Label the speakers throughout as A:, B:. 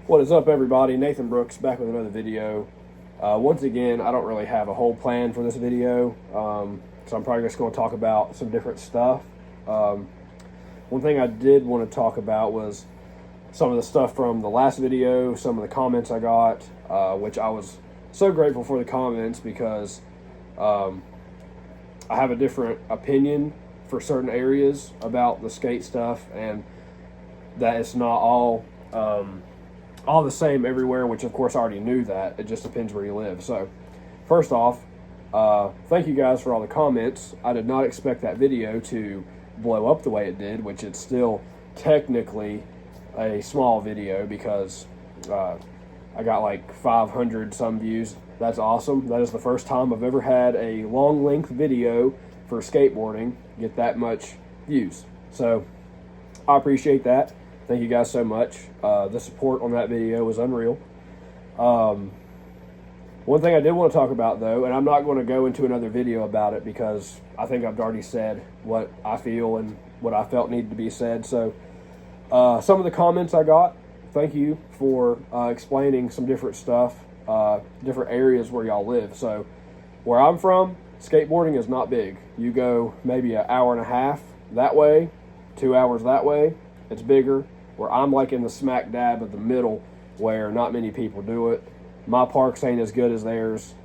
A: What is up, everybody? Nathan Brooks back with another video. Once again, I don't really have a whole plan for this video, so I'm probably just going to talk about some different stuff. One thing I did want to talk about was some of the stuff from the last video, some of the comments I got, which I was so grateful for the comments because I have a different opinion for certain areas about the skate stuff, and that it's not all the same everywhere, which of course I already knew that. It just depends where you live. So first off, thank you guys for all the comments. I did not expect that video to blow up the way it did, which it's still technically a small video because I got like 500 some views. That's awesome. That is the first time I've ever had a long length video for skateboarding get that much views. So I appreciate that. Thank you guys so much. The support on that video was unreal. One thing I did want to talk about, though, and I'm not going to go into another video about it because I think I've already said what I feel and what I felt needed to be said. So some of the comments I got, thank you for explaining some different stuff, different areas where y'all live. So where I'm from, skateboarding is not big. You go maybe an hour and a half that way, 2 hours that way. It's bigger. Where I'm like in the smack dab of the middle where not many people do it. My parks ain't as good as theirs.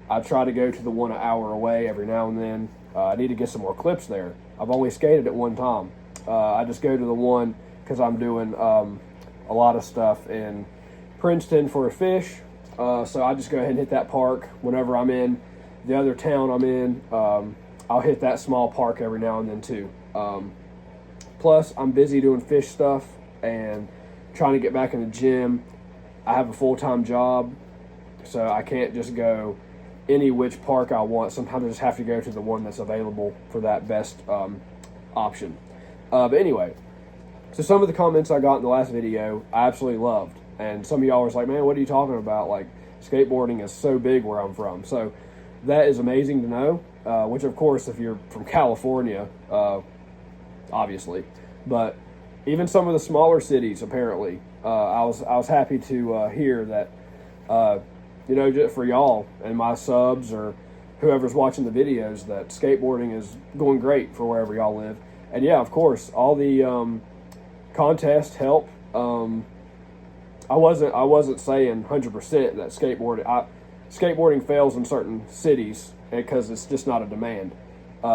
A: I try to go to the one an hour away every now and then. I need to get some more clips there. I've only skated at one time. I just go to the one because I'm doing a lot of stuff in Princeton for a fish. So I just go ahead and hit that park whenever I'm in the other town I'm in. I'll hit that small park every now and then too. Plus, I'm busy doing fish stuff and trying to get back in the gym. I have a full-time job, so I can't just go any which park I want. Sometimes I just have to go to the one that's available for that best option. But anyway, so some of the comments I got in the last video, I absolutely loved. And some of y'all was like, man, what are you talking about? Like, skateboarding is so big where I'm from. So that is amazing to know, which, of course, if you're from California, obviously, but even some of the smaller cities, apparently, I was happy to hear that, just for y'all and my subs or whoever's watching the videos, that skateboarding is going great for wherever y'all live. And yeah, of course, all the contests help. I wasn't saying 100% that skateboarding fails in certain cities because it's just not a demand.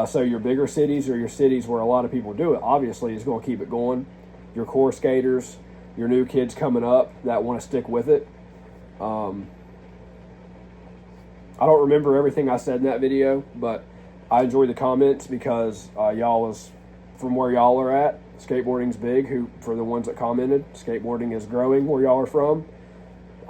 A: So your bigger cities or your cities where a lot of people do it, obviously, is going to keep it going. Your core skaters, your new kids coming up that want to stick with it. I don't remember everything I said in that video, but I enjoy the comments because y'all is from where y'all are at. Skateboarding's big. For the ones that commented, skateboarding is growing where y'all are from.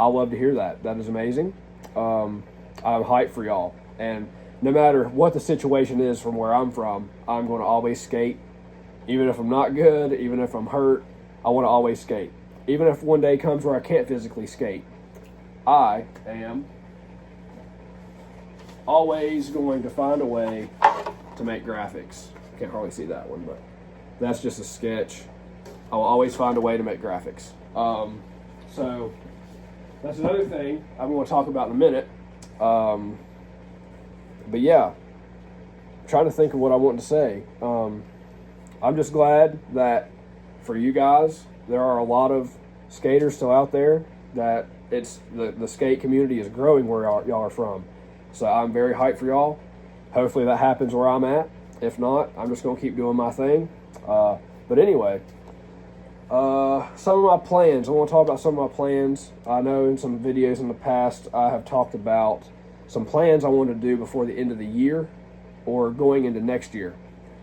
A: I love to hear that. That is amazing. I'm hyped for y'all. And no matter what the situation is from where I'm from, I'm going to always skate. Even if I'm not good, even if I'm hurt, I want to always skate. Even if one day comes where I can't physically skate, I am always going to find a way to make graphics. Can't hardly see that one, but that's just a sketch. I will always find a way to make graphics. So that's another thing I'm going to talk about in a minute. But yeah, I'm trying to think of what I want to say. I'm just glad that for you guys, there are a lot of skaters still out there, that it's the skate community is growing where y'all are from. So I'm very hyped for y'all. Hopefully that happens where I'm at. If not, I'm just going to keep doing my thing. But anyway, some of my plans. I want to talk about some of my plans. I know in some videos in the past I have talked about some plans I want to do before the end of the year or going into next year.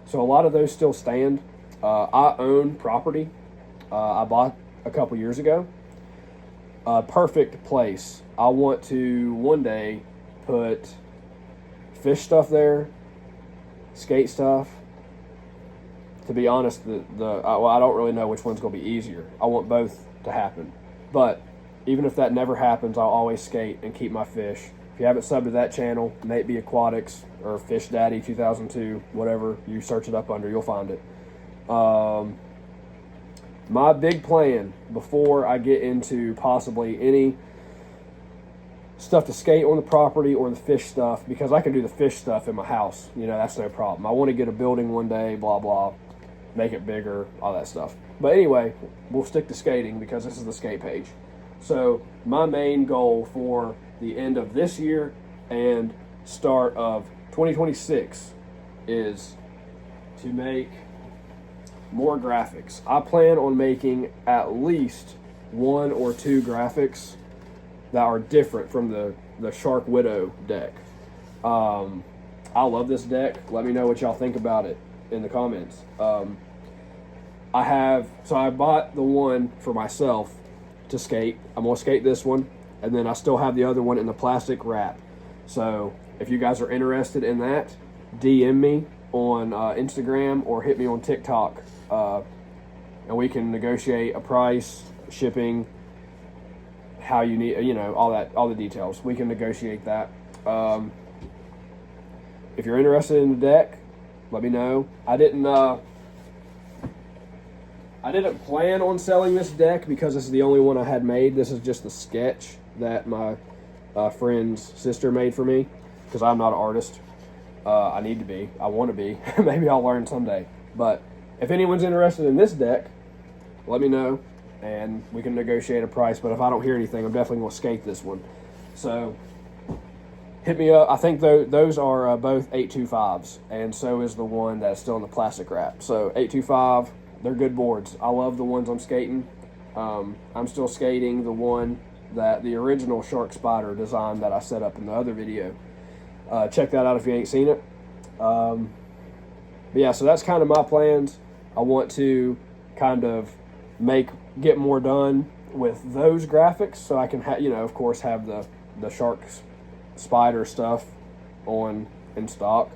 A: So a lot of those still stand. I own property I bought a couple years ago. Perfect place. I want to one day put fish stuff there, skate stuff. To be honest, I don't really know which one's going to be easier. I want both to happen. But even if that never happens, I'll always skate and keep my fish. If you haven't subbed to that channel, Nate B Aquatics or Fish Daddy 2002, whatever you search it up under, you'll find it. my big plan before I get into possibly any stuff to skate on the property or the fish stuff, because I can do the fish stuff in my house. You know, that's no problem. I want to get a building one day, blah, blah, make it bigger, all that stuff. But anyway, we'll stick to skating because this is the skate page. So my main goal for the end of this year and start of 2026 is to make more graphics. I plan on making at least 1 or 2 graphics that are different from the Shark Widow deck. I love this deck. Let me know what y'all think about it in the comments. I bought the one for myself to skate. I'm gonna skate this one, and then I still have the other one in the plastic wrap. So if you guys are interested in that, DM me on Instagram or hit me on TikTok, and we can negotiate a price, shipping, how you need, you know, all the details. We can negotiate that. If you're interested in the deck, let me know. I didn't plan on selling this deck because this is the only one I had made. This is just the sketch that my friend's sister made for me, because I'm not an artist. I need to be. I want to be. Maybe I'll learn someday. But if anyone's interested in this deck, let me know, and we can negotiate a price. But if I don't hear anything, I'm definitely going to skate this one. So hit me up. I think those are both 825s, and so is the one that's still in the plastic wrap. So 825, they're good boards. I love the ones I'm skating. I'm still skating the one that the original Shark Spider design that I set up in the other video. Check that out if you ain't seen it. But yeah, so that's kind of my plans. I want to kind of get more done with those graphics, so I can of course have the Shark Spider stuff in stock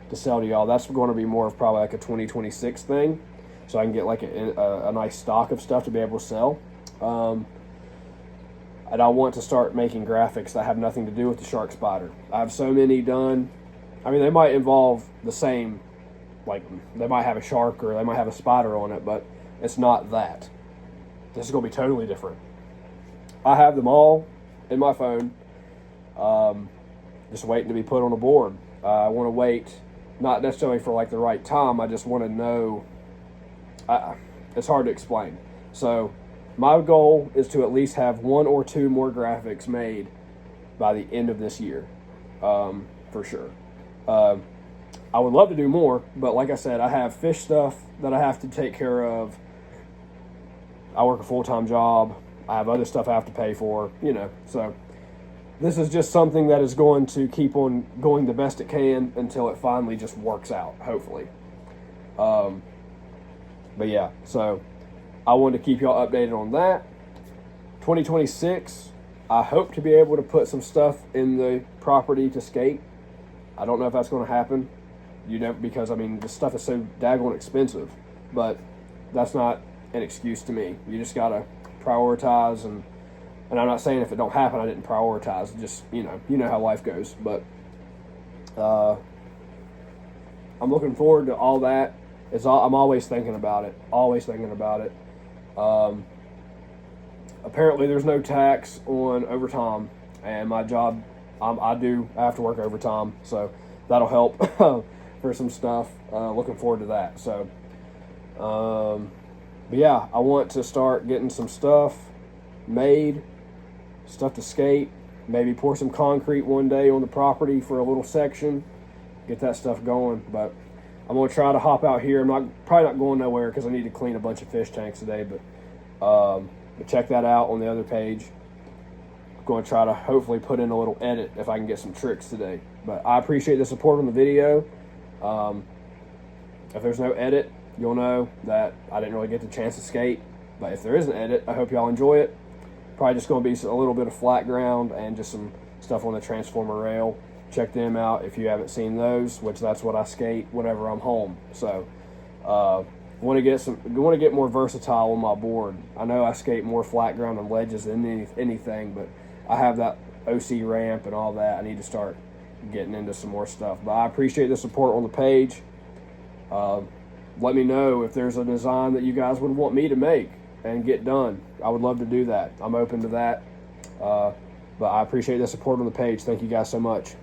A: to sell to y'all. That's going to be more of probably like a 2026 thing, so I can get like a nice stock of stuff to be able to sell. And I want to start making graphics that have nothing to do with the Shark Spider. I have so many done. I mean, they might involve the same, like they might have a shark or they might have a spider on it, but it's not that. This is going to be totally different. I have them all in my phone, just waiting to be put on a board. I want to wait, not necessarily for like the right time. I just want to know. It's hard to explain. So my goal is to at least have 1 or 2 more graphics made by the end of this year, for sure. I would love to do more, but like I said, I have fish stuff that I have to take care of. I work a full-time job. I have other stuff I have to pay for, so this is just something that is going to keep on going the best it can until it finally just works out, hopefully. But yeah, so I wanted to keep y'all updated on that. 2026, I hope to be able to put some stuff in the property to skate. I don't know if that's going to happen, because I mean, this stuff is so daggone expensive, but that's not an excuse to me. You just got to prioritize, and I'm not saying if it don't happen, I didn't prioritize. Just, you know how life goes, but I'm looking forward to all that. I'm always thinking about it. Apparently there's no tax on overtime, and my job, I have to work overtime, so that'll help for some stuff. Looking forward to that. So, but yeah, I want to start getting some stuff made, stuff to skate, maybe pour some concrete one day on the property for a little section, get that stuff going. But I'm going to try to hop out here. I'm probably not going nowhere because I need to clean a bunch of fish tanks today, but check that out on the other page. I'm going to try to hopefully put in a little edit if I can get some tricks today. But I appreciate the support on the video. If there's no edit, you'll know that I didn't really get the chance to skate. But if there is an edit, I hope y'all enjoy it. Probably just going to be a little bit of flat ground and just some stuff on the transformer rail. Check them out if you haven't seen those, which that's what I skate whenever I'm home. So want to get more versatile on my board. I know I skate more flat ground and ledges than anything, but I have that OC ramp and all that. I need to start getting into some more stuff. But I appreciate the support on the page. let me know if there's a design that you guys would want me to make and get done. I would love to do that. I'm open to that. But I appreciate the support on the page. Thank you guys so much.